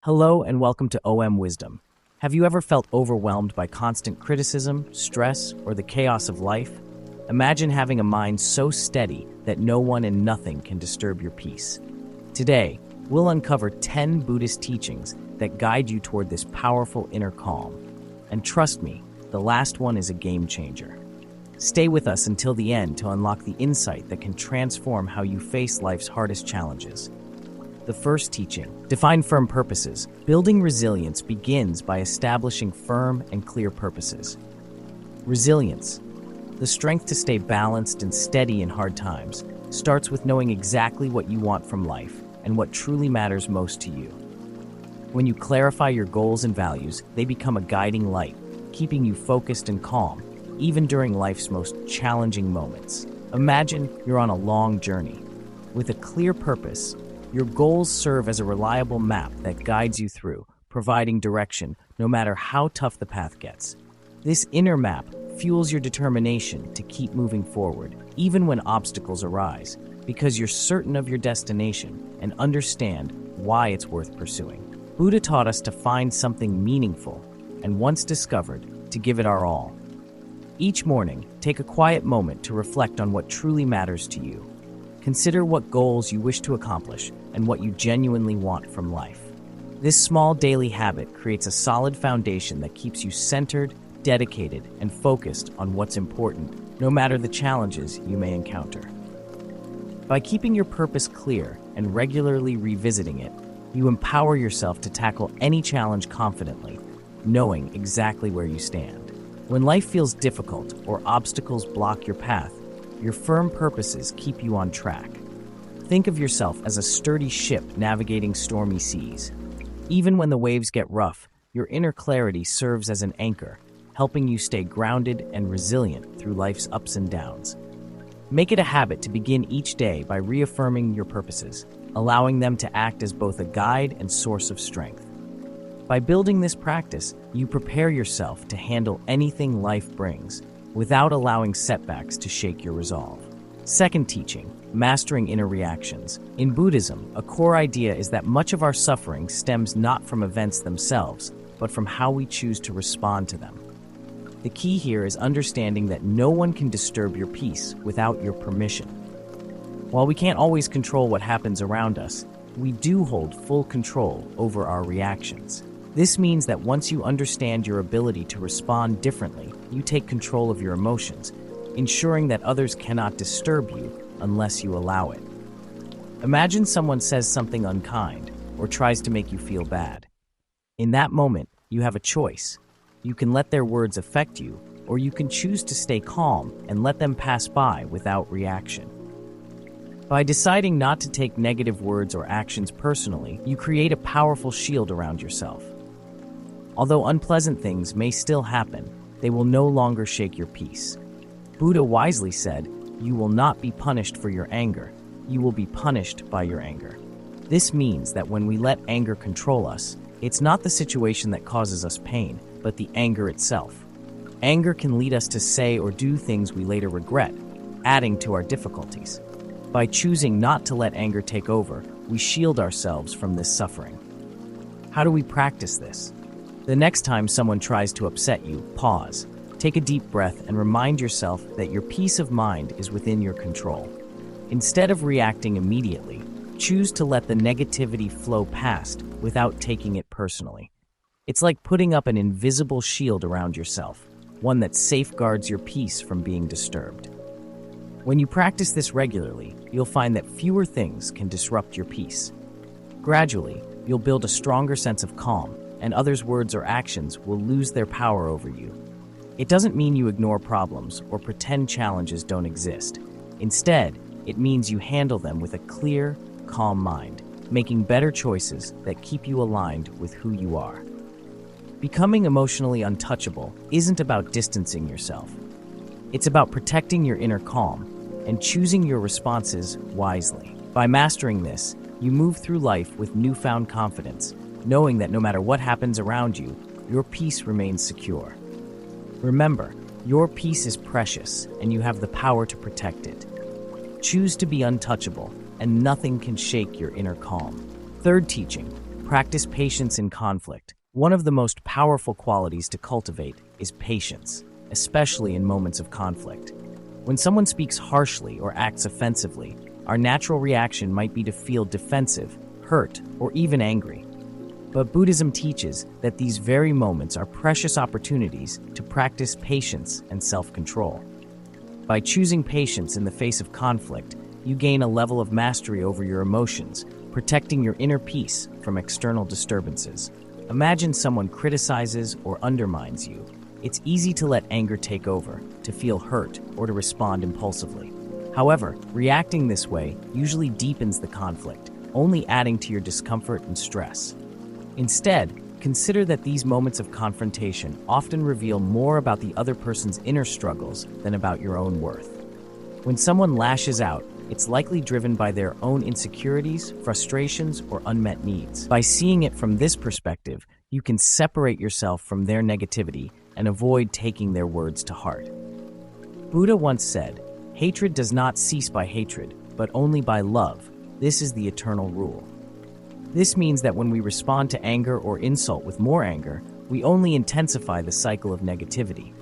Hello and welcome to OM Wisdom. Have you ever felt overwhelmed by constant criticism, stress, or the chaos of life? Imagine having a mind so steady that no one and nothing can disturb your peace. Today, we'll uncover 10 Buddhist teachings that guide you toward this powerful inner calm. And trust me, the last one is a game changer. Stay with us until the end to unlock the insight that can transform how you face life's hardest challenges. The first teaching, define firm purposes. Building resilience begins by establishing firm and clear purposes. Resilience, the strength to stay balanced and steady in hard times, starts with knowing exactly what you want from life and what truly matters most to you. When you clarify your goals and values, they become a guiding light, keeping you focused and calm, even during life's most challenging moments. Imagine you're on a long journey. With a clear purpose, your goals serve as a reliable map that guides you through, providing direction no matter how tough the path gets. This inner map fuels your determination to keep moving forward, even when obstacles arise, because you're certain of your destination and understand why it's worth pursuing. Buddha taught us to find something meaningful, and once discovered, to give it our all. Each morning, take a quiet moment to reflect on what truly matters to you. Consider what goals you wish to accomplish and what you genuinely want from life. This small daily habit creates a solid foundation that keeps you centered, dedicated, and focused on what's important, no matter the challenges you may encounter. By keeping your purpose clear and regularly revisiting it, you empower yourself to tackle any challenge confidently, knowing exactly where you stand. When life feels difficult or obstacles block your path, your firm purposes keep you on track. Think of yourself as a sturdy ship navigating stormy seas. Even when the waves get rough, your inner clarity serves as an anchor, helping you stay grounded and resilient through life's ups and downs. Make it a habit to begin each day by reaffirming your purposes, allowing them to act as both a guide and source of strength. By building this practice, you prepare yourself to handle anything life brings, without allowing setbacks to shake your resolve. Second teaching, mastering inner reactions. In Buddhism, a core idea is that much of our suffering stems not from events themselves, but from how we choose to respond to them. The key here is understanding that no one can disturb your peace without your permission. While we can't always control what happens around us, we do hold full control over our reactions. This means that once you understand your ability to respond differently, you take control of your emotions, ensuring that others cannot disturb you unless you allow it. Imagine someone says something unkind or tries to make you feel bad. In that moment, you have a choice. You can let their words affect you, or you can choose to stay calm and let them pass by without reaction. By deciding not to take negative words or actions personally, you create a powerful shield around yourself. Although unpleasant things may still happen, they will no longer shake your peace. Buddha wisely said, "You will not be punished for your anger. You will be punished by your anger." This means that when we let anger control us, it's not the situation that causes us pain, but the anger itself. Anger can lead us to say or do things we later regret, adding to our difficulties. By choosing not to let anger take over, we shield ourselves from this suffering. How do we practice this? The next time someone tries to upset you, pause, take a deep breath, and remind yourself that your peace of mind is within your control. Instead of reacting immediately, choose to let the negativity flow past without taking it personally. It's like putting up an invisible shield around yourself, one that safeguards your peace from being disturbed. When you practice this regularly, you'll find that fewer things can disrupt your peace. Gradually, you'll build a stronger sense of calm, and others' words or actions will lose their power over you. It doesn't mean you ignore problems or pretend challenges don't exist. Instead, it means you handle them with a clear, calm mind, making better choices that keep you aligned with who you are. Becoming emotionally untouchable isn't about distancing yourself. It's about protecting your inner calm and choosing your responses wisely. By mastering this, you move through life with newfound confidence, knowing that no matter what happens around you, your peace remains secure. Remember, your peace is precious, and you have the power to protect it. Choose to be untouchable, and nothing can shake your inner calm. Third teaching, Practice patience in conflict. One of the most powerful qualities to cultivate is patience, especially in moments of conflict. When someone speaks harshly or acts offensively, our natural reaction might be to feel defensive, hurt, or even angry. But Buddhism teaches that these very moments are precious opportunities to practice patience and self-control. By choosing patience in the face of conflict, you gain a level of mastery over your emotions, protecting your inner peace from external disturbances. Imagine someone criticizes or undermines you. It's easy to let anger take over, to feel hurt, or to respond impulsively. However, reacting this way usually deepens the conflict, only adding to your discomfort and stress. Instead, consider that these moments of confrontation often reveal more about the other person's inner struggles than about your own worth. When someone lashes out, it's likely driven by their own insecurities, frustrations, or unmet needs. By seeing it from this perspective, you can separate yourself from their negativity and avoid taking their words to heart. Buddha once said, "Hatred does not cease by hatred, but only by love. This is the eternal rule." This means that when we respond to anger or insult with more anger, we only intensify the cycle of negativity.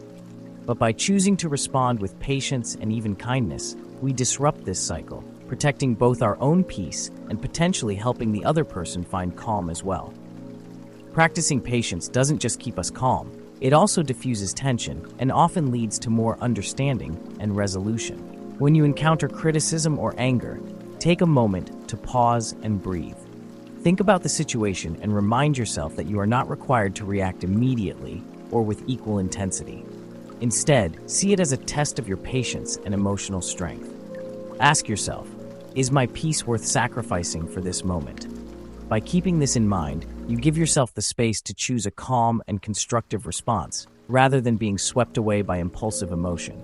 But by choosing to respond with patience and even kindness, we disrupt this cycle, protecting both our own peace and potentially helping the other person find calm as well. Practicing patience doesn't just keep us calm, it also diffuses tension and often leads to more understanding and resolution. When you encounter criticism or anger, take a moment to pause and breathe. Think about the situation and remind yourself that you are not required to react immediately or with equal intensity. Instead, see it as a test of your patience and emotional strength. Ask yourself, is my peace worth sacrificing for this moment? By keeping this in mind, you give yourself the space to choose a calm and constructive response, rather than being swept away by impulsive emotion.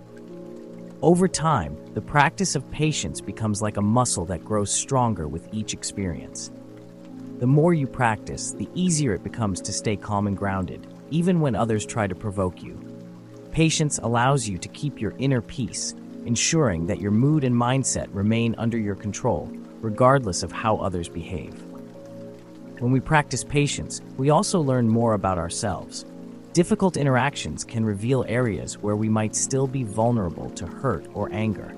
Over time, the practice of patience becomes like a muscle that grows stronger with each experience. The more you practice, the easier it becomes to stay calm and grounded, even when others try to provoke you. Patience allows you to keep your inner peace, ensuring that your mood and mindset remain under your control, regardless of how others behave. When we practice patience, we also learn more about ourselves. Difficult interactions can reveal areas where we might still be vulnerable to hurt or anger.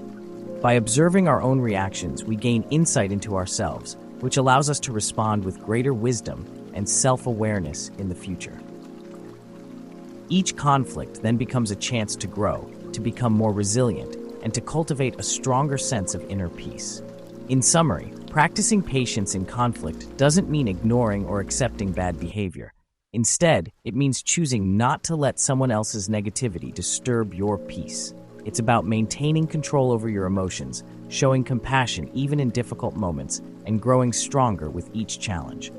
By observing our own reactions, we gain insight into ourselves, which allows us to respond with greater wisdom and self-awareness in the future. Each conflict then becomes a chance to grow, to become more resilient, and to cultivate a stronger sense of inner peace. In summary, practicing patience in conflict doesn't mean ignoring or accepting bad behavior. Instead, it means choosing not to let someone else's negativity disturb your peace. It's about maintaining control over your emotions, showing compassion even in difficult moments, and growing stronger with each challenge.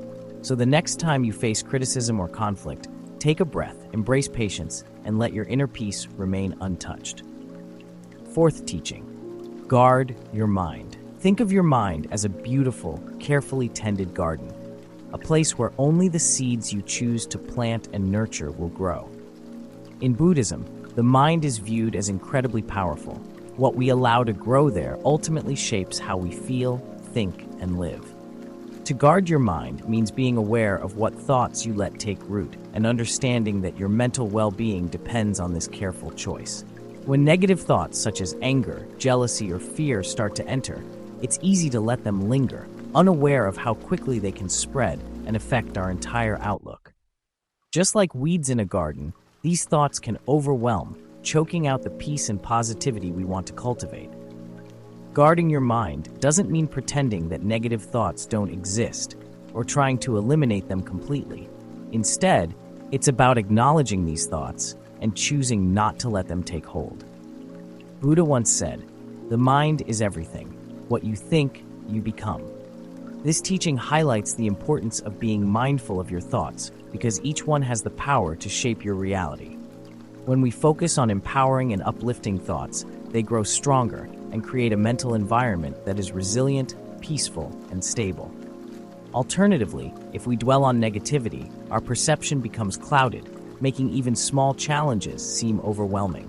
So the next time you face criticism or conflict, take a breath, embrace patience, and let your inner peace remain untouched. Fourth teaching, guard your mind. Think of your mind as a beautiful, carefully tended garden, a place where only the seeds you choose to plant and nurture will grow. In Buddhism, the mind is viewed as incredibly powerful. What we allow to grow there ultimately shapes how we feel, think, and live. To guard your mind means being aware of what thoughts you let take root and understanding that your mental well-being depends on this careful choice. When negative thoughts such as anger, jealousy, or fear start to enter, it's easy to let them linger, unaware of how quickly they can spread and affect our entire outlook. Just like weeds in a garden, these thoughts can overwhelm, choking out the peace and positivity we want to cultivate. Guarding your mind doesn't mean pretending that negative thoughts don't exist or trying to eliminate them completely. Instead, it's about acknowledging these thoughts and choosing not to let them take hold. Buddha once said, "The mind is everything. What you think, you become." This teaching highlights the importance of being mindful of your thoughts because each one has the power to shape your reality. When we focus on empowering and uplifting thoughts, they grow stronger and create a mental environment that is resilient, peaceful, and stable. Alternatively, if we dwell on negativity, our perception becomes clouded, making even small challenges seem overwhelming.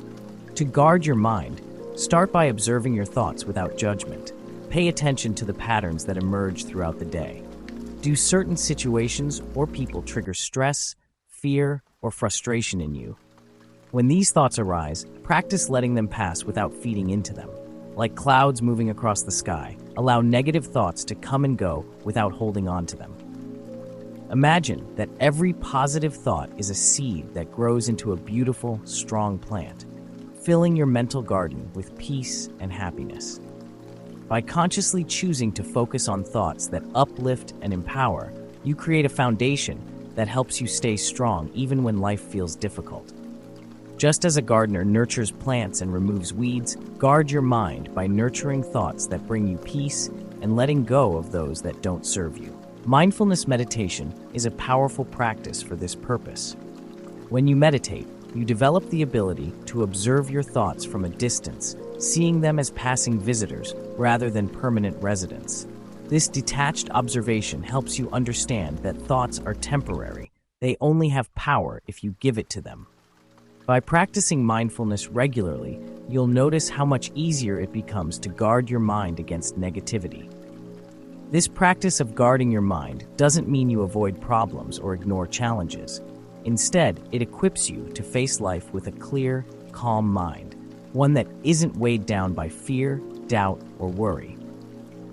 To guard your mind, start by observing your thoughts without judgment. Pay attention to the patterns that emerge throughout the day. Do certain situations or people trigger stress, fear, or frustration in you? When these thoughts arise, practice letting them pass without feeding into them. Like clouds moving across the sky, allow negative thoughts to come and go without holding on to them. Imagine that every positive thought is a seed that grows into a beautiful, strong plant, filling your mental garden with peace and happiness. By consciously choosing to focus on thoughts that uplift and empower, you create a foundation that helps you stay strong even when life feels difficult. Just as a gardener nurtures plants and removes weeds, guard your mind by nurturing thoughts that bring you peace and letting go of those that don't serve you. Mindfulness meditation is a powerful practice for this purpose. When you meditate, you develop the ability to observe your thoughts from a distance, seeing them as passing visitors rather than permanent residents. This detached observation helps you understand that thoughts are temporary. They only have power if you give it to them. By practicing mindfulness regularly, you'll notice how much easier it becomes to guard your mind against negativity. This practice of guarding your mind doesn't mean you avoid problems or ignore challenges. Instead, it equips you to face life with a clear, calm mind, one that isn't weighed down by fear, doubt, or worry.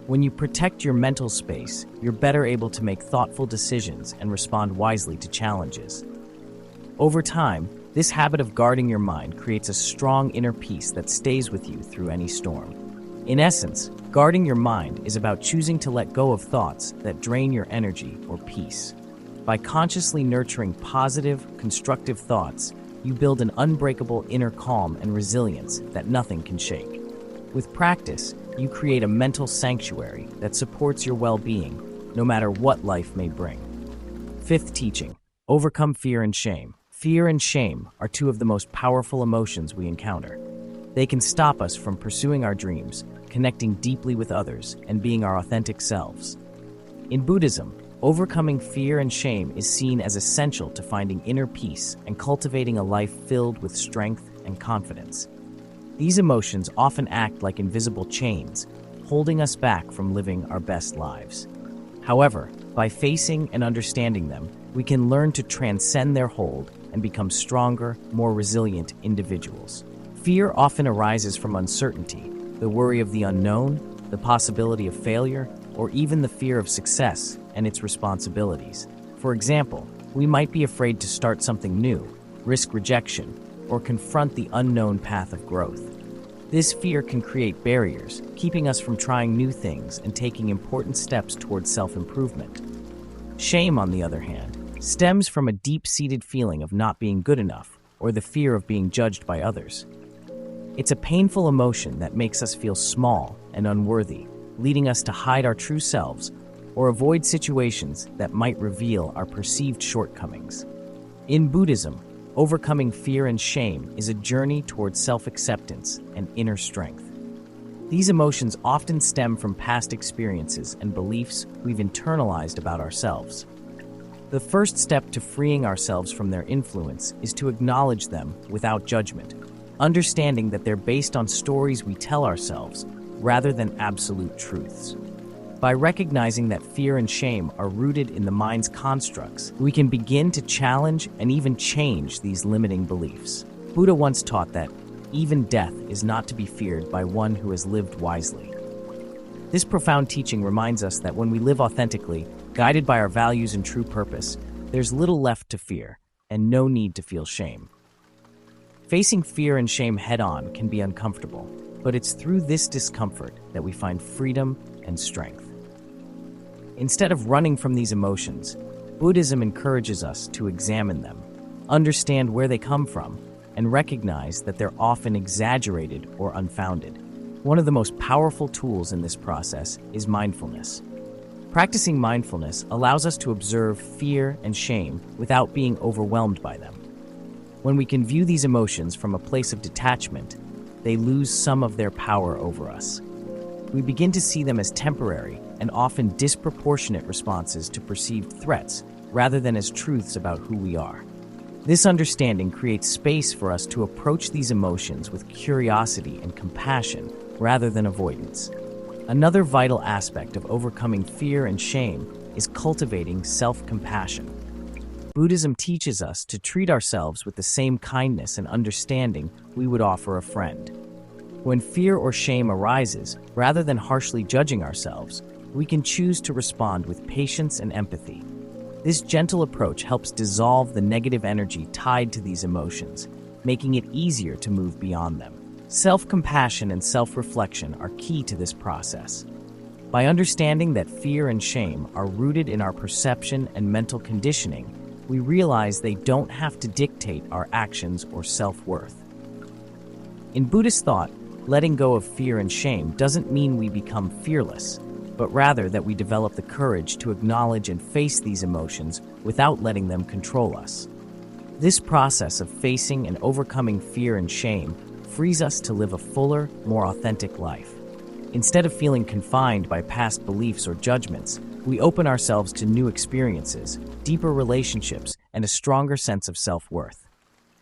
When you protect your mental space, you're better able to make thoughtful decisions and respond wisely to challenges. Over time, this habit of guarding your mind creates a strong inner peace that stays with you through any storm. In essence, guarding your mind is about choosing to let go of thoughts that drain your energy or peace. By consciously nurturing positive, constructive thoughts, you build an unbreakable inner calm and resilience that nothing can shake. With practice, you create a mental sanctuary that supports your well-being, no matter what life may bring. Fifth teaching: overcome fear and shame. Fear and shame are two of the most powerful emotions we encounter. They can stop us from pursuing our dreams, connecting deeply with others, and being our authentic selves. In Buddhism, overcoming fear and shame is seen as essential to finding inner peace and cultivating a life filled with strength and confidence. These emotions often act like invisible chains, holding us back from living our best lives. However, by facing and understanding them, we can learn to transcend their hold and become stronger, more resilient individuals. Fear often arises from uncertainty, the worry of the unknown, the possibility of failure, or even the fear of success and its responsibilities. For example, we might be afraid to start something new, risk rejection, or confront the unknown path of growth. This fear can create barriers, keeping us from trying new things and taking important steps towards self-improvement. Shame, on the other hand, stems from a deep-seated feeling of not being good enough or the fear of being judged by others. It's a painful emotion that makes us feel small and unworthy, leading us to hide our true selves or avoid situations that might reveal our perceived shortcomings. In Buddhism, overcoming fear and shame is a journey towards self-acceptance and inner strength. These emotions often stem from past experiences and beliefs we've internalized about ourselves. The first step to freeing ourselves from their influence is to acknowledge them without judgment, understanding that they're based on stories we tell ourselves rather than absolute truths. By recognizing that fear and shame are rooted in the mind's constructs, we can begin to challenge and even change these limiting beliefs. Buddha once taught that even death is not to be feared by one who has lived wisely. This profound teaching reminds us that when we live authentically, guided by our values and true purpose, there's little left to fear and no need to feel shame. Facing fear and shame head-on can be uncomfortable, but it's through this discomfort that we find freedom and strength. Instead of running from these emotions, Buddhism encourages us to examine them, understand where they come from, and recognize that they're often exaggerated or unfounded. One of the most powerful tools in this process is mindfulness. Practicing mindfulness allows us to observe fear and shame without being overwhelmed by them. When we can view these emotions from a place of detachment, they lose some of their power over us. We begin to see them as temporary and often disproportionate responses to perceived threats, rather than as truths about who we are. This understanding creates space for us to approach these emotions with curiosity and compassion, rather than avoidance. Another vital aspect of overcoming fear and shame is cultivating self-compassion. Buddhism teaches us to treat ourselves with the same kindness and understanding we would offer a friend. When fear or shame arises, rather than harshly judging ourselves, we can choose to respond with patience and empathy. This gentle approach helps dissolve the negative energy tied to these emotions, making it easier to move beyond them. Self-compassion and self-reflection are key to this process. By understanding that fear and shame are rooted in our perception and mental conditioning, we realize they don't have to dictate our actions or self-worth. In Buddhist thought, letting go of fear and shame doesn't mean we become fearless, but rather that we develop the courage to acknowledge and face these emotions without letting them control us. This process of facing and overcoming fear and shame frees us to live a fuller, more authentic life. Instead of feeling confined by past beliefs or judgments, we open ourselves to new experiences, deeper relationships, and a stronger sense of self-worth.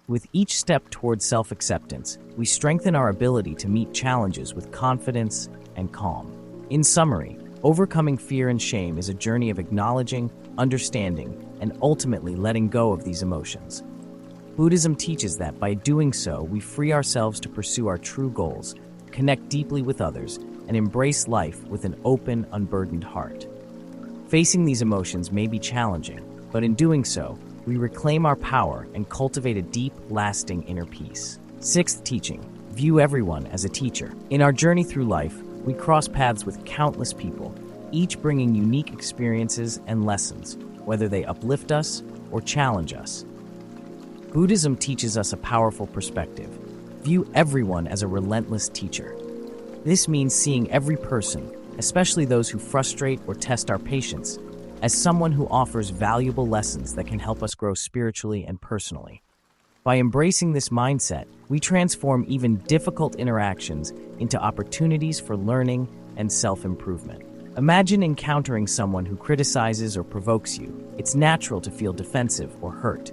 With each step towards self-acceptance, we strengthen our ability to meet challenges with confidence and calm. In summary, overcoming fear and shame is a journey of acknowledging, understanding, and ultimately letting go of these emotions. Buddhism teaches that by doing so, we free ourselves to pursue our true goals, connect deeply with others, and embrace life with an open, unburdened heart. Facing these emotions may be challenging, but in doing so, we reclaim our power and cultivate a deep, lasting inner peace. Sixth teaching, view everyone as a teacher. In our journey through life, we cross paths with countless people, each bringing unique experiences and lessons, whether they uplift us or challenge us. Buddhism teaches us a powerful perspective. View everyone as a relentless teacher. This means seeing every person, especially those who frustrate or test our patience, as someone who offers valuable lessons that can help us grow spiritually and personally. By embracing this mindset, we transform even difficult interactions into opportunities for learning and self-improvement. Imagine encountering someone who criticizes or provokes you. It's natural to feel defensive or hurt.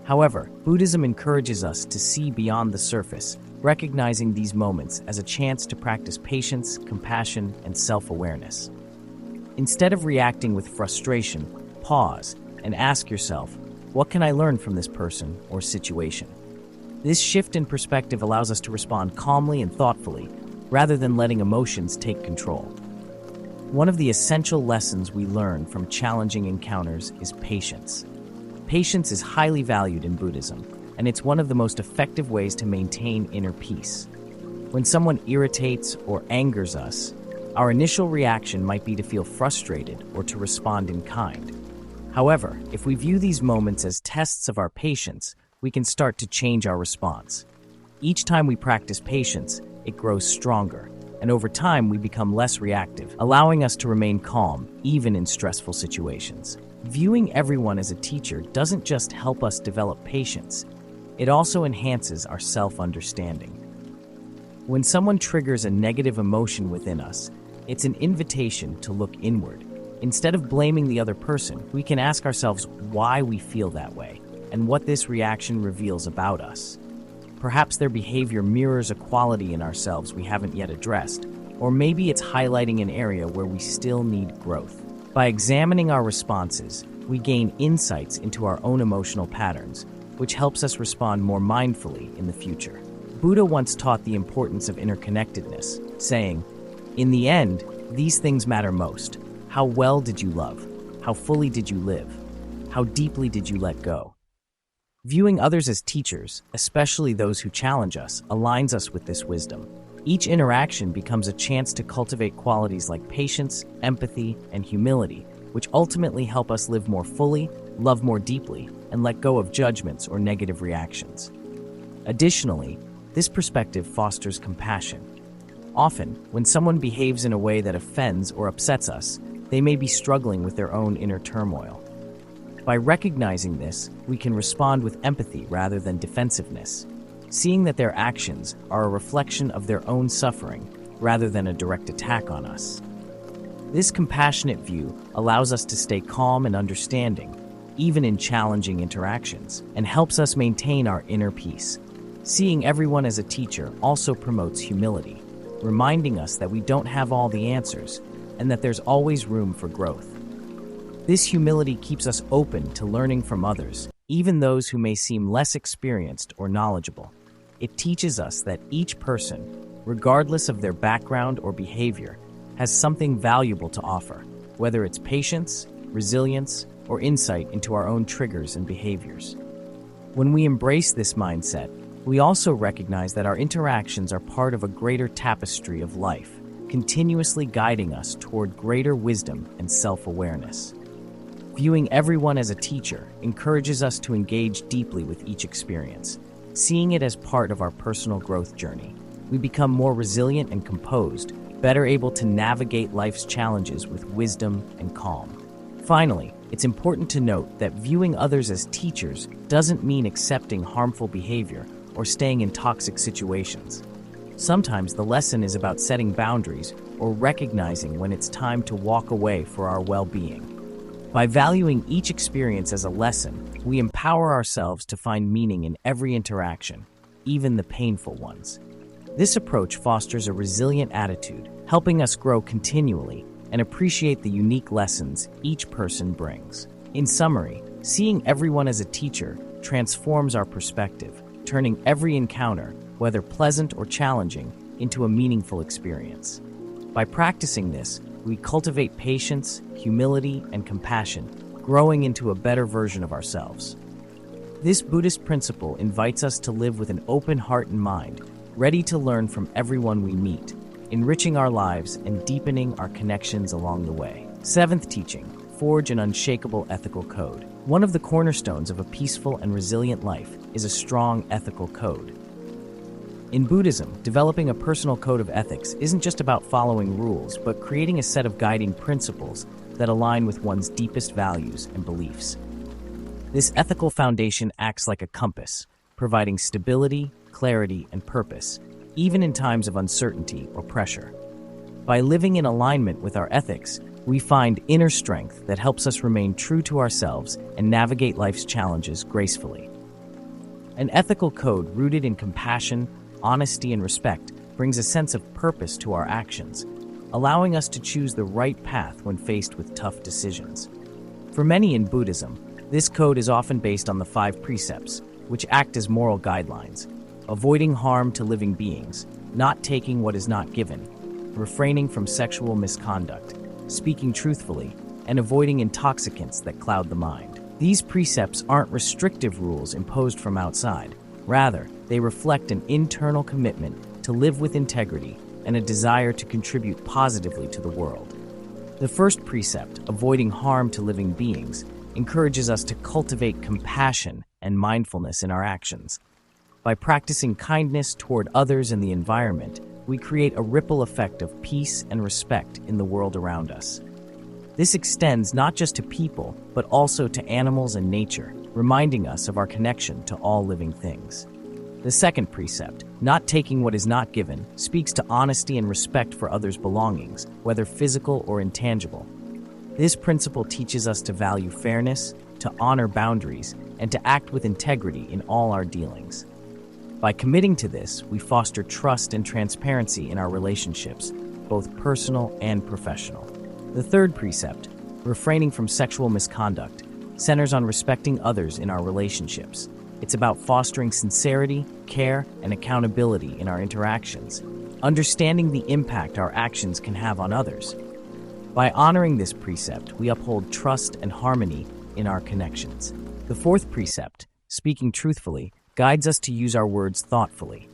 However, Buddhism encourages us to see beyond the surface, recognizing these moments as a chance to practice patience, compassion, and self-awareness. Instead of reacting with frustration, pause and ask yourself, what can I learn from this person or situation? This shift in perspective allows us to respond calmly and thoughtfully, rather than letting emotions take control. One of the essential lessons we learn from challenging encounters is patience. Patience is highly valued in Buddhism, and it's one of the most effective ways to maintain inner peace. When someone irritates or angers us, our initial reaction might be to feel frustrated or to respond in kind. However, if we view these moments as tests of our patience, we can start to change our response. Each time we practice patience, it grows stronger, and over time we become less reactive, allowing us to remain calm, even in stressful situations. Viewing everyone as a teacher doesn't just help us develop patience, it also enhances our self-understanding. When someone triggers a negative emotion within us, it's an invitation to look inward. Instead of blaming the other person, we can ask ourselves why we feel that way and what this reaction reveals about us. Perhaps their behavior mirrors a quality in ourselves we haven't yet addressed, or maybe it's highlighting an area where we still need growth. By examining our responses, we gain insights into our own emotional patterns, which helps us respond more mindfully in the future. Buddha once taught the importance of interconnectedness, saying, "In the end, these things matter most. How well did you love? How fully did you live? How deeply did you let go?" Viewing others as teachers, especially those who challenge us, aligns us with this wisdom. Each interaction becomes a chance to cultivate qualities like patience, empathy, and humility, which ultimately help us live more fully, love more deeply, and let go of judgments or negative reactions. Additionally, this perspective fosters compassion. Often, when someone behaves in a way that offends or upsets us, they may be struggling with their own inner turmoil. By recognizing this, we can respond with empathy rather than defensiveness, seeing that their actions are a reflection of their own suffering rather than a direct attack on us. This compassionate view allows us to stay calm and understanding, even in challenging interactions, and helps us maintain our inner peace. Seeing everyone as a teacher also promotes humility, reminding us that we don't have all the answers and that there's always room for growth. This humility keeps us open to learning from others, even those who may seem less experienced or knowledgeable. It teaches us that each person, regardless of their background or behavior, has something valuable to offer, whether it's patience, resilience, or insight into our own triggers and behaviors. When we embrace this mindset, we also recognize that our interactions are part of a greater tapestry of life, continuously guiding us toward greater wisdom and self-awareness. Viewing everyone as a teacher encourages us to engage deeply with each experience. Seeing it as part of our personal growth journey, we become more resilient and composed, better able to navigate life's challenges with wisdom and calm. Finally, it's important to note that viewing others as teachers doesn't mean accepting harmful behavior or staying in toxic situations. Sometimes the lesson is about setting boundaries or recognizing when it's time to walk away for our well-being. By valuing each experience as a lesson, we empower ourselves to find meaning in every interaction, even the painful ones. This approach fosters a resilient attitude, helping us grow continually and appreciate the unique lessons each person brings. In summary, seeing everyone as a teacher transforms our perspective, turning every encounter, whether pleasant or challenging, into a meaningful experience. By practicing this, we cultivate patience, humility, and compassion, growing into a better version of ourselves. This Buddhist principle invites us to live with an open heart and mind, ready to learn from everyone we meet, enriching our lives and deepening our connections along the way. Seventh teaching, forge an unshakable ethical code. One of the cornerstones of a peaceful and resilient life is a strong ethical code. In Buddhism, developing a personal code of ethics isn't just about following rules, but creating a set of guiding principles that align with one's deepest values and beliefs. This ethical foundation acts like a compass, providing stability, clarity, and purpose, even in times of uncertainty or pressure. By living in alignment with our ethics, we find inner strength that helps us remain true to ourselves and navigate life's challenges gracefully. An ethical code rooted in compassion, honesty, and respect brings a sense of purpose to our actions, allowing us to choose the right path when faced with tough decisions. For many in Buddhism, this code is often based on the 5 precepts, which act as moral guidelines: avoiding harm to living beings, not taking what is not given, refraining from sexual misconduct, speaking truthfully, and avoiding intoxicants that cloud the mind. These precepts aren't restrictive rules imposed from outside. Rather, they reflect an internal commitment to live with integrity and a desire to contribute positively to the world. The first precept, avoiding harm to living beings, encourages us to cultivate compassion and mindfulness in our actions. By practicing kindness toward others and the environment, we create a ripple effect of peace and respect in the world around us. This extends not just to people, but also to animals and nature, reminding us of our connection to all living things. The second precept, not taking what is not given, speaks to honesty and respect for others' belongings, whether physical or intangible. This principle teaches us to value fairness, to honor boundaries, and to act with integrity in all our dealings. By committing to this, we foster trust and transparency in our relationships, both personal and professional. The third precept, refraining from sexual misconduct, centers on respecting others in our relationships. It's about fostering sincerity, care, and accountability in our interactions, understanding the impact our actions can have on others. By honoring this precept, we uphold trust and harmony in our connections. The fourth precept, speaking truthfully, guides us to use our words thoughtfully.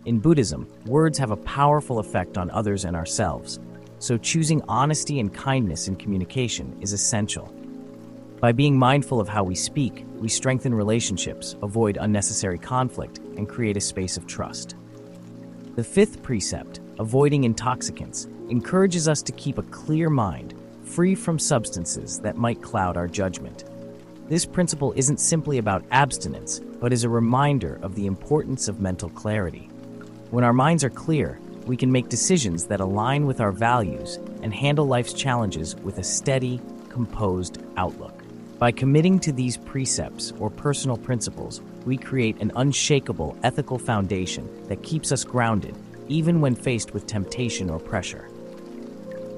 In Buddhism, words have a powerful effect on others and ourselves, so choosing honesty and kindness in communication is essential. By being mindful of how we speak, we strengthen relationships, avoid unnecessary conflict, and create a space of trust. The fifth precept, avoiding intoxicants, encourages us to keep a clear mind, free from substances that might cloud our judgment. This principle isn't simply about abstinence, but is a reminder of the importance of mental clarity. When our minds are clear, we can make decisions that align with our values and handle life's challenges with a steady, composed outlook. By committing to these precepts or personal principles, we create an unshakable ethical foundation that keeps us grounded, even when faced with temptation or pressure.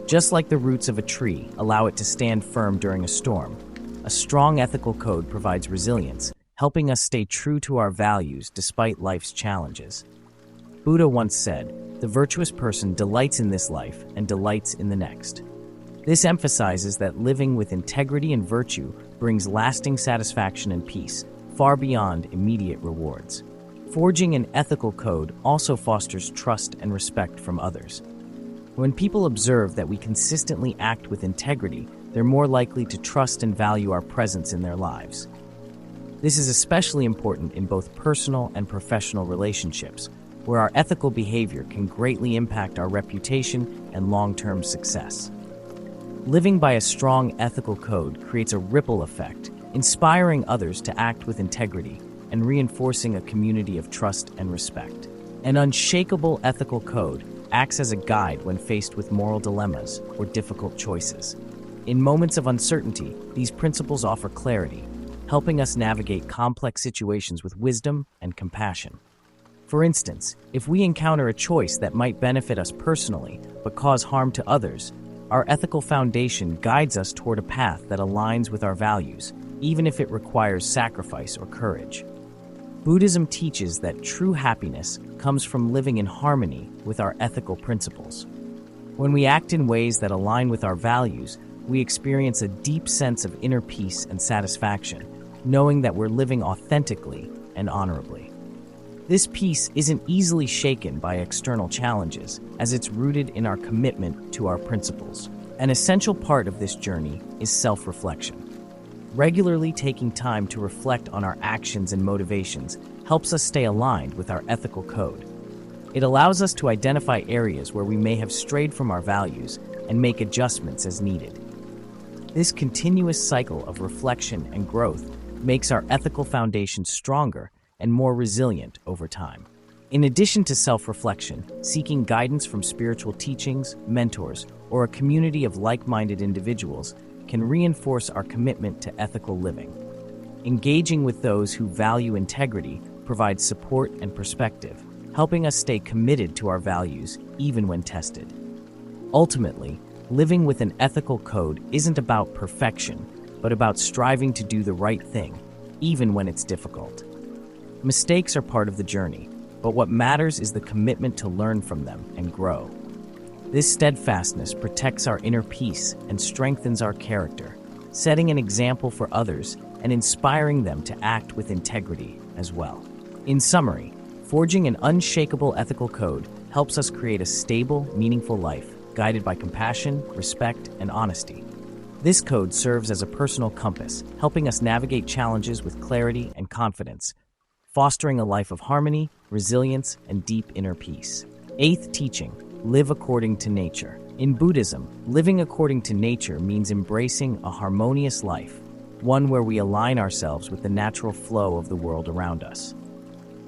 Just like the roots of a tree allow it to stand firm during a storm, a strong ethical code provides resilience, helping us stay true to our values despite life's challenges. Buddha once said, "The virtuous person delights in this life and delights in the next." This emphasizes that living with integrity and virtue brings lasting satisfaction and peace, far beyond immediate rewards. Forging an ethical code also fosters trust and respect from others. When people observe that we consistently act with integrity, they're more likely to trust and value our presence in their lives. This is especially important in both personal and professional relationships, where our ethical behavior can greatly impact our reputation and long-term success. Living by a strong ethical code creates a ripple effect, inspiring others to act with integrity and reinforcing a community of trust and respect. An unshakable ethical code acts as a guide when faced with moral dilemmas or difficult choices. In moments of uncertainty, these principles offer clarity, helping us navigate complex situations with wisdom and compassion. For instance, if we encounter a choice that might benefit us personally but cause harm to others, our ethical foundation guides us toward a path that aligns with our values, even if it requires sacrifice or courage. Buddhism teaches that true happiness comes from living in harmony with our ethical principles. When we act in ways that align with our values, we experience a deep sense of inner peace and satisfaction, knowing that we're living authentically and honorably. This peace isn't easily shaken by external challenges, as it's rooted in our commitment to our principles. An essential part of this journey is self-reflection. Regularly taking time to reflect on our actions and motivations helps us stay aligned with our ethical code. It allows us to identify areas where we may have strayed from our values and make adjustments as needed. This continuous cycle of reflection and growth makes our ethical foundation stronger and more resilient over time. In addition to self-reflection, seeking guidance from spiritual teachings, mentors, or a community of like-minded individuals can reinforce our commitment to ethical living. Engaging with those who value integrity provides support and perspective, helping us stay committed to our values even when tested. Ultimately, living with an ethical code isn't about perfection, but about striving to do the right thing, even when it's difficult. Mistakes are part of the journey, but what matters is the commitment to learn from them and grow. This steadfastness protects our inner peace and strengthens our character, setting an example for others and inspiring them to act with integrity as well. In summary, forging an unshakable ethical code helps us create a stable, meaningful life, guided by compassion, respect, and honesty. This code serves as a personal compass, helping us navigate challenges with clarity and confidence, fostering a life of harmony, resilience, and deep inner peace. Eighth teaching: live according to nature. In Buddhism, living according to nature means embracing a harmonious life, one where we align ourselves with the natural flow of the world around us.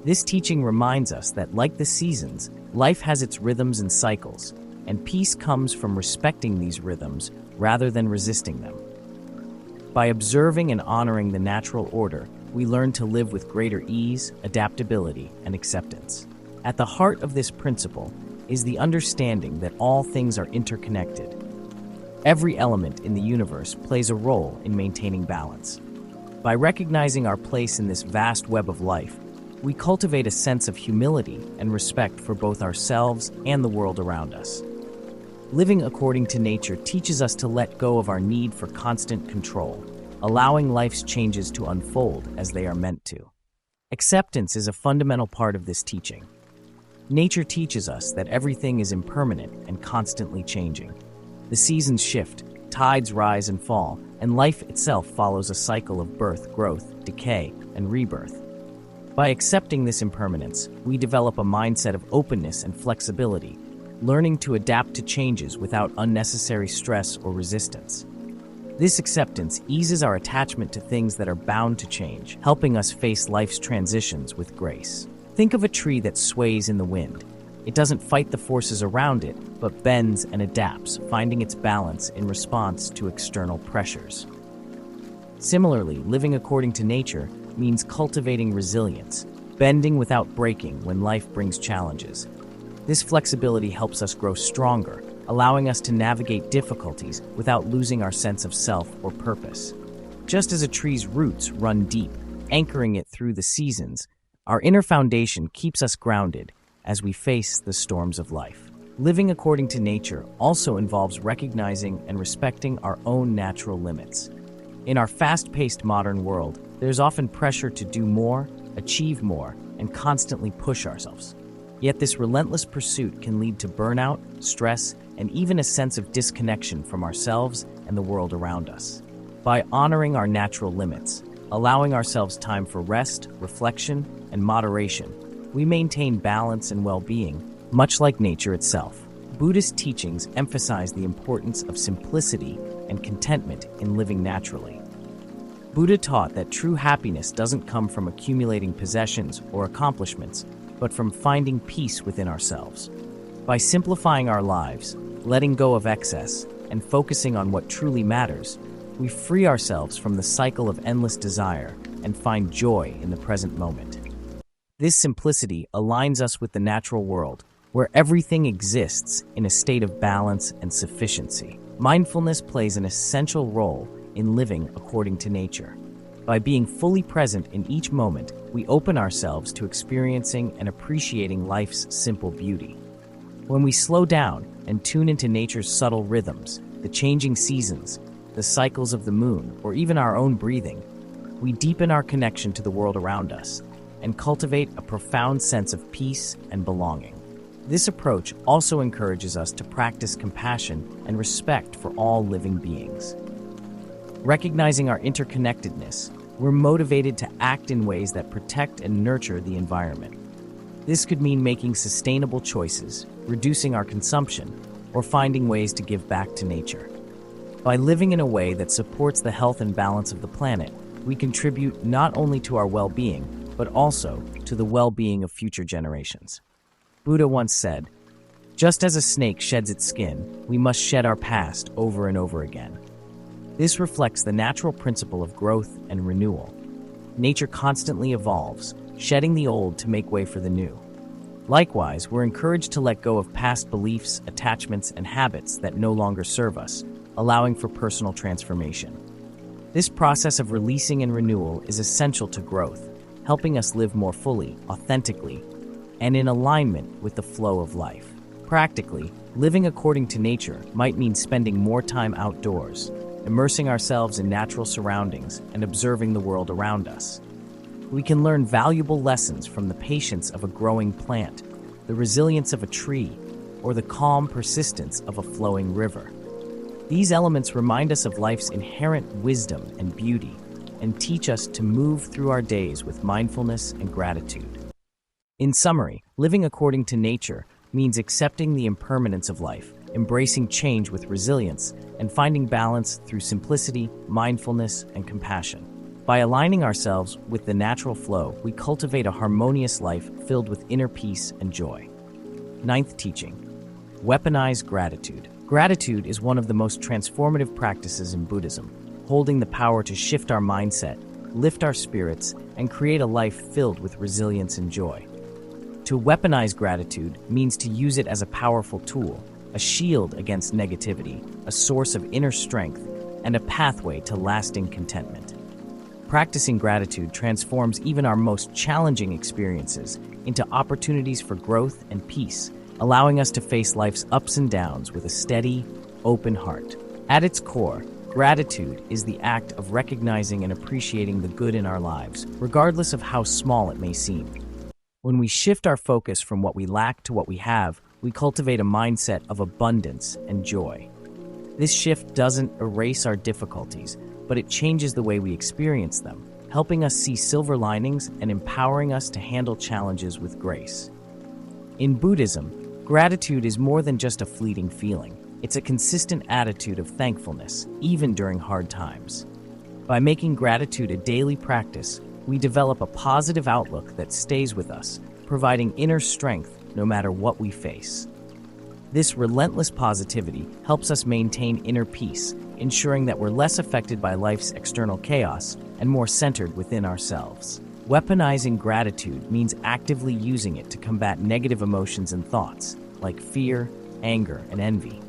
This teaching reminds us that, like the seasons, life has its rhythms and cycles, and peace comes from respecting these rhythms rather than resisting them. By observing and honoring the natural order, we learn to live with greater ease, adaptability, and acceptance. At the heart of this principle is the understanding that all things are interconnected. Every element in the universe plays a role in maintaining balance. By recognizing our place in this vast web of life, we cultivate a sense of humility and respect for both ourselves and the world around us. Living according to nature teaches us to let go of our need for constant control, allowing life's changes to unfold as they are meant to. Acceptance is a fundamental part of this teaching. Nature teaches us that everything is impermanent and constantly changing. The seasons shift, tides rise and fall, and life itself follows a cycle of birth, growth, decay, and rebirth. By accepting this impermanence, we develop a mindset of openness and flexibility, learning to adapt to changes without unnecessary stress or resistance. This acceptance eases our attachment to things that are bound to change, helping us face life's transitions with grace. Think of a tree that sways in the wind. It doesn't fight the forces around it, but bends and adapts, finding its balance in response to external pressures. Similarly, living according to nature means cultivating resilience, bending without breaking when life brings challenges. This flexibility helps us grow stronger, allowing us to navigate difficulties without losing our sense of self or purpose. Just as a tree's roots run deep, anchoring it through the seasons, our inner foundation keeps us grounded as we face the storms of life. Living according to nature also involves recognizing and respecting our own natural limits. In our fast-paced modern world, there's often pressure to do more, achieve more, and constantly push ourselves. Yet this relentless pursuit can lead to burnout, stress, and even a sense of disconnection from ourselves and the world around us. By honoring our natural limits, allowing ourselves time for rest, reflection, and moderation, we maintain balance and well-being, much like nature itself. Buddhist teachings emphasize the importance of simplicity and contentment in living naturally. Buddha taught that true happiness doesn't come from accumulating possessions or accomplishments, but from finding peace within ourselves. By simplifying our lives, letting go of excess, and focusing on what truly matters, we free ourselves from the cycle of endless desire and find joy in the present moment. This simplicity aligns us with the natural world, where everything exists in a state of balance and sufficiency. Mindfulness plays an essential role in living according to nature. By being fully present in each moment, we open ourselves to experiencing and appreciating life's simple beauty. When we slow down and tune into nature's subtle rhythms, the changing seasons, the cycles of the moon, or even our own breathing, we deepen our connection to the world around us and cultivate a profound sense of peace and belonging. This approach also encourages us to practice compassion and respect for all living beings. Recognizing our interconnectedness, we're motivated to act in ways that protect and nurture the environment. This could mean making sustainable choices, reducing our consumption, or finding ways to give back to nature. By living in a way that supports the health and balance of the planet, we contribute not only to our well-being, but also to the well-being of future generations. Buddha once said, "Just as a snake sheds its skin, we must shed our past over and over again." This reflects the natural principle of growth and renewal. Nature constantly evolves, shedding the old to make way for the new. Likewise, we're encouraged to let go of past beliefs, attachments, and habits that no longer serve us, allowing for personal transformation. This process of releasing and renewal is essential to growth, helping us live more fully, authentically, and in alignment with the flow of life. Practically, living according to nature might mean spending more time outdoors, immersing ourselves in natural surroundings, and observing the world around us. We can learn valuable lessons from the patience of a growing plant, the resilience of a tree, or the calm persistence of a flowing river. These elements remind us of life's inherent wisdom and beauty, and teach us to move through our days with mindfulness and gratitude. In summary, living according to nature means accepting the impermanence of life, embracing change with resilience, and finding balance through simplicity, mindfulness, and compassion. By aligning ourselves with the natural flow, we cultivate a harmonious life filled with inner peace and joy. Ninth teaching: weaponize gratitude. Gratitude is one of the most transformative practices in Buddhism, holding the power to shift our mindset, lift our spirits, and create a life filled with resilience and joy. To weaponize gratitude means to use it as a powerful tool, a shield against negativity, a source of inner strength, and a pathway to lasting contentment. Practicing gratitude transforms even our most challenging experiences into opportunities for growth and peace, allowing us to face life's ups and downs with a steady, open heart. At its core, gratitude is the act of recognizing and appreciating the good in our lives, regardless of how small it may seem. When we shift our focus from what we lack to what we have, we cultivate a mindset of abundance and joy. This shift doesn't erase our difficulties, but it changes the way we experience them, helping us see silver linings and empowering us to handle challenges with grace. In Buddhism, gratitude is more than just a fleeting feeling. It's a consistent attitude of thankfulness, even during hard times. By making gratitude a daily practice, we develop a positive outlook that stays with us, providing inner strength no matter what we face. This relentless positivity helps us maintain inner peace, ensuring that we're less affected by life's external chaos and more centered within ourselves. Weaponizing gratitude means actively using it to combat negative emotions and thoughts, like fear, anger, and envy.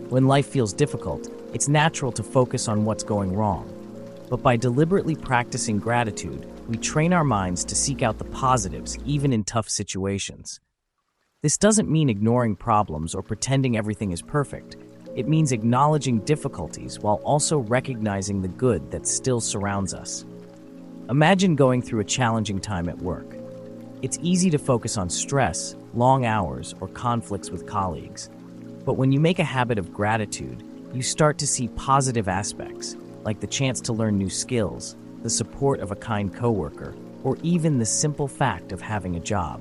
When life feels difficult, it's natural to focus on what's going wrong. But by deliberately practicing gratitude, we train our minds to seek out the positives even in tough situations. This doesn't mean ignoring problems or pretending everything is perfect. It means acknowledging difficulties while also recognizing the good that still surrounds us. Imagine going through a challenging time at work. It's easy to focus on stress, long hours, or conflicts with colleagues. But when you make a habit of gratitude, you start to see positive aspects, like the chance to learn new skills, the support of a kind coworker, or even the simple fact of having a job.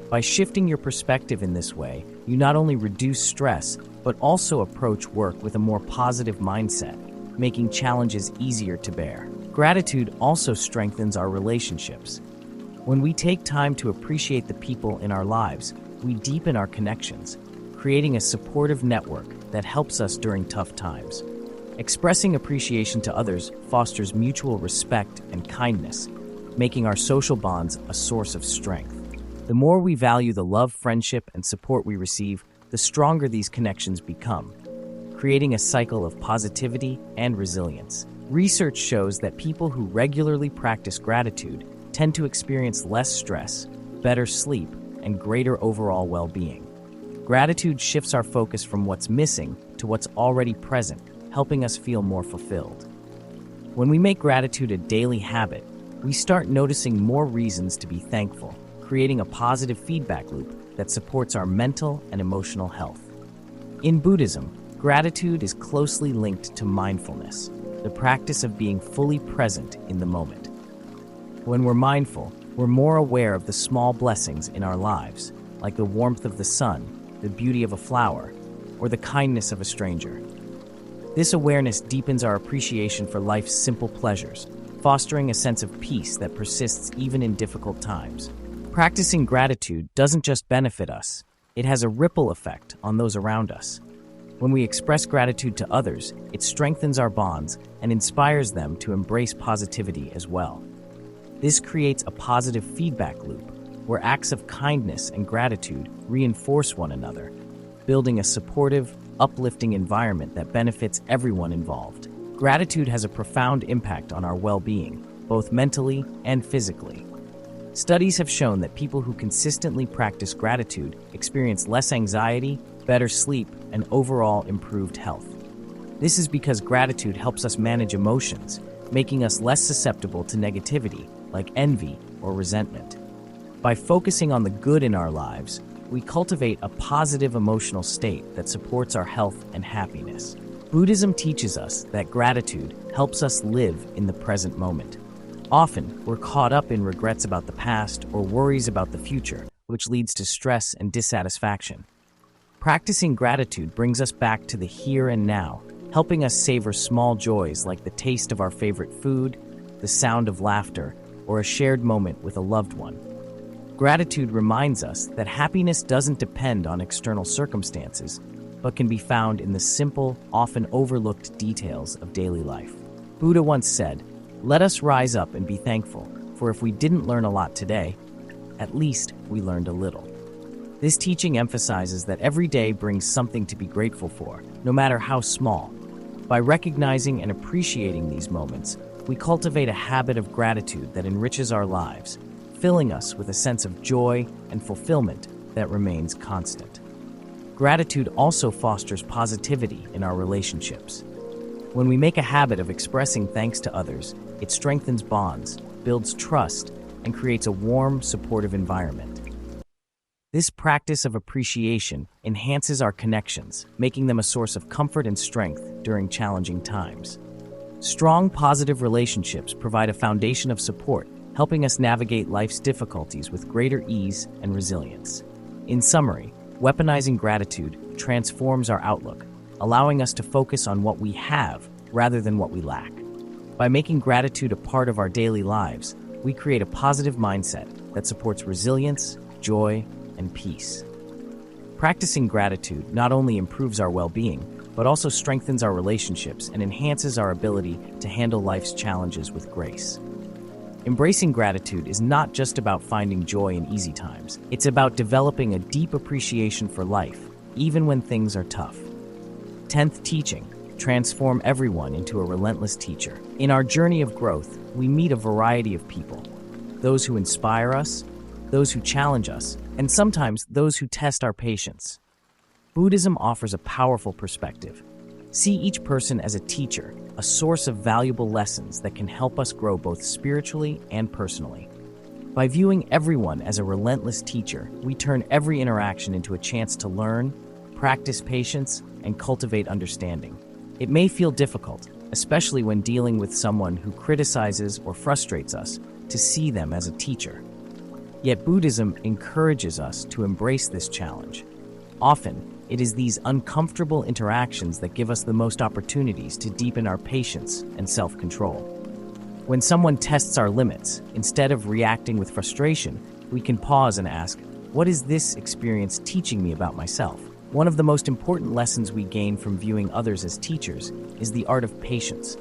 By shifting your perspective in this way, you not only reduce stress, but also approach work with a more positive mindset, making challenges easier to bear. Gratitude also strengthens our relationships. When we take time to appreciate the people in our lives, we deepen our connections, creating a supportive network that helps us during tough times. Expressing appreciation to others fosters mutual respect and kindness, making our social bonds a source of strength. The more we value the love, friendship, and support we receive, the stronger these connections become, creating a cycle of positivity and resilience. Research shows that people who regularly practice gratitude tend to experience less stress, better sleep, and greater overall well-being. Gratitude shifts our focus from what's missing to what's already present, helping us feel more fulfilled. When we make gratitude a daily habit, we start noticing more reasons to be thankful, creating a positive feedback loop that supports our mental and emotional health. In Buddhism, gratitude is closely linked to mindfulness, the practice of being fully present in the moment. When we're mindful, we're more aware of the small blessings in our lives, like the warmth of the sun, the beauty of a flower, or the kindness of a stranger. This awareness deepens our appreciation for life's simple pleasures, fostering a sense of peace that persists even in difficult times. Practicing gratitude doesn't just benefit us, it has a ripple effect on those around us. When we express gratitude to others, it strengthens our bonds and inspires them to embrace positivity as well. This creates a positive feedback loop, where acts of kindness and gratitude reinforce one another, building a supportive, uplifting environment that benefits everyone involved. Gratitude has a profound impact on our well-being, both mentally and physically. Studies have shown that people who consistently practice gratitude experience less anxiety, better sleep, and overall improved health. This is because gratitude helps us manage emotions, making us less susceptible to negativity, like envy or resentment. By focusing on the good in our lives, we cultivate a positive emotional state that supports our health and happiness. Buddhism teaches us that gratitude helps us live in the present moment. Often, we're caught up in regrets about the past or worries about the future, which leads to stress and dissatisfaction. Practicing gratitude brings us back to the here and now, helping us savor small joys like the taste of our favorite food, the sound of laughter, or a shared moment with a loved one. Gratitude reminds us that happiness doesn't depend on external circumstances, but can be found in the simple, often overlooked details of daily life. Buddha once said, "Let us rise up and be thankful, for if we didn't learn a lot today, at least we learned a little." This teaching emphasizes that every day brings something to be grateful for, no matter how small. By recognizing and appreciating these moments, we cultivate a habit of gratitude that enriches our lives, filling us with a sense of joy and fulfillment that remains constant. Gratitude also fosters positivity in our relationships. When we make a habit of expressing thanks to others, it strengthens bonds, builds trust, and creates a warm, supportive environment. This practice of appreciation enhances our connections, making them a source of comfort and strength during challenging times. Strong, positive relationships provide a foundation of support, helping us navigate life's difficulties with greater ease and resilience. In summary, weaponizing gratitude transforms our outlook, allowing us to focus on what we have rather than what we lack. By making gratitude a part of our daily lives, we create a positive mindset that supports resilience, joy, and peace. Practicing gratitude not only improves our well-being, but also strengthens our relationships and enhances our ability to handle life's challenges with grace. Embracing gratitude is not just about finding joy in easy times. It's about developing a deep appreciation for life, even when things are tough. 10th teaching, transform everyone into a relentless teacher. In our journey of growth, we meet a variety of people. Those who inspire us, those who challenge us, and sometimes those who test our patience. Buddhism offers a powerful perspective. See each person as a teacher, a source of valuable lessons that can help us grow both spiritually and personally. By viewing everyone as a relentless teacher, we turn every interaction into a chance to learn, practice patience, and cultivate understanding. It may feel difficult, especially when dealing with someone who criticizes or frustrates us, to see them as a teacher. Yet Buddhism encourages us to embrace this challenge. Often, it is these uncomfortable interactions that give us the most opportunities to deepen our patience and self-control. When someone tests our limits, instead of reacting with frustration, we can pause and ask, what is this experience teaching me about myself? One of the most important lessons we gain from viewing others as teachers is the art of patience.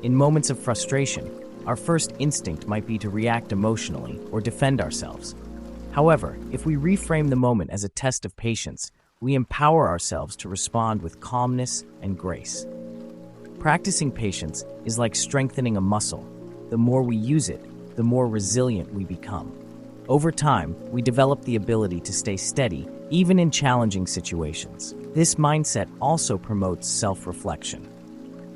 In moments of frustration, our first instinct might be to react emotionally or defend ourselves. However, if we reframe the moment as a test of patience, we empower ourselves to respond with calmness and grace. Practicing patience is like strengthening a muscle. The more we use it, the more resilient we become. Over time, we develop the ability to stay steady, even in challenging situations. This mindset also promotes self-reflection.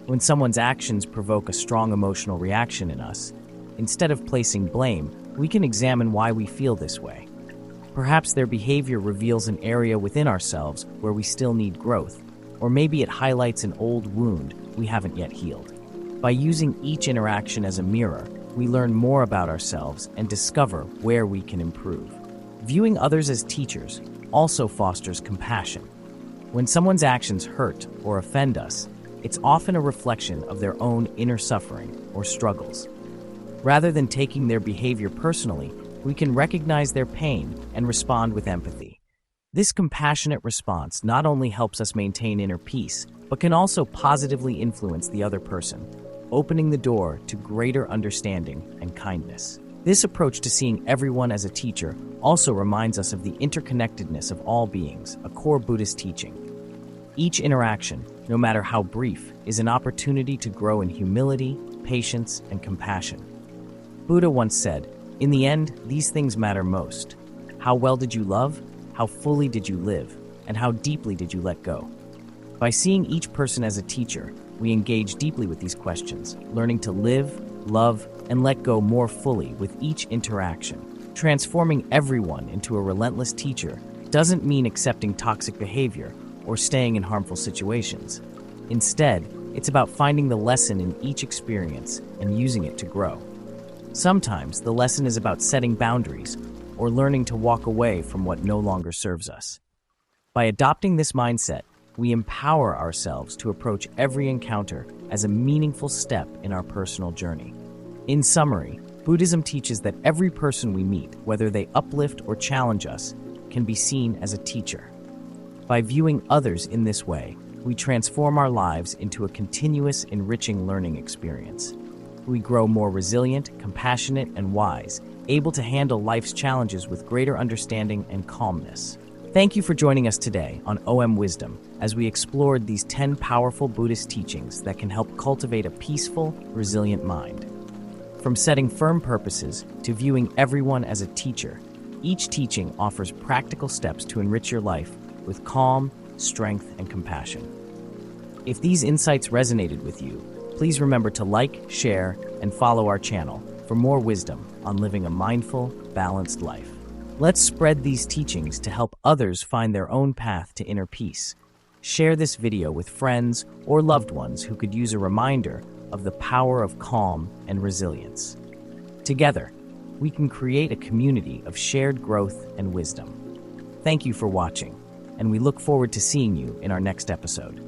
When someone's actions provoke a strong emotional reaction in us, instead of placing blame, we can examine why we feel this way. Perhaps their behavior reveals an area within ourselves where we still need growth, or maybe it highlights an old wound we haven't yet healed. By using each interaction as a mirror, we learn more about ourselves and discover where we can improve. Viewing others as teachers also fosters compassion. When someone's actions hurt or offend us, it's often a reflection of their own inner suffering or struggles. Rather than taking their behavior personally, we can recognize their pain and respond with empathy. This compassionate response not only helps us maintain inner peace, but can also positively influence the other person, opening the door to greater understanding and kindness. This approach to seeing everyone as a teacher also reminds us of the interconnectedness of all beings, a core Buddhist teaching. Each interaction, no matter how brief, is an opportunity to grow in humility, patience, and compassion. Buddha once said, "In the end, these things matter most. How well did you love? How fully did you live? And how deeply did you let go?" By seeing each person as a teacher, we engage deeply with these questions, learning to live, love, and let go more fully with each interaction. Transforming everyone into a relentless teacher doesn't mean accepting toxic behavior or staying in harmful situations. Instead, it's about finding the lesson in each experience and using it to grow. Sometimes the lesson is about setting boundaries or learning to walk away from what no longer serves us. By adopting this mindset, we empower ourselves to approach every encounter as a meaningful step in our personal journey. In summary, Buddhism teaches that every person we meet, whether they uplift or challenge us, can be seen as a teacher. By viewing others in this way, we transform our lives into a continuous, enriching learning experience. We grow more resilient, compassionate, and wise, able to handle life's challenges with greater understanding and calmness. Thank you for joining us today on OM Wisdom as we explored these 10 powerful Buddhist teachings that can help cultivate a peaceful, resilient mind. From setting firm purposes to viewing everyone as a teacher, each teaching offers practical steps to enrich your life with calm, strength, and compassion. If these insights resonated with you, please remember to like, share, and follow our channel for more wisdom on living a mindful, balanced life. Let's spread these teachings to help others find their own path to inner peace. Share this video with friends or loved ones who could use a reminder of the power of calm and resilience. Together, we can create a community of shared growth and wisdom. Thank you for watching, and we look forward to seeing you in our next episode.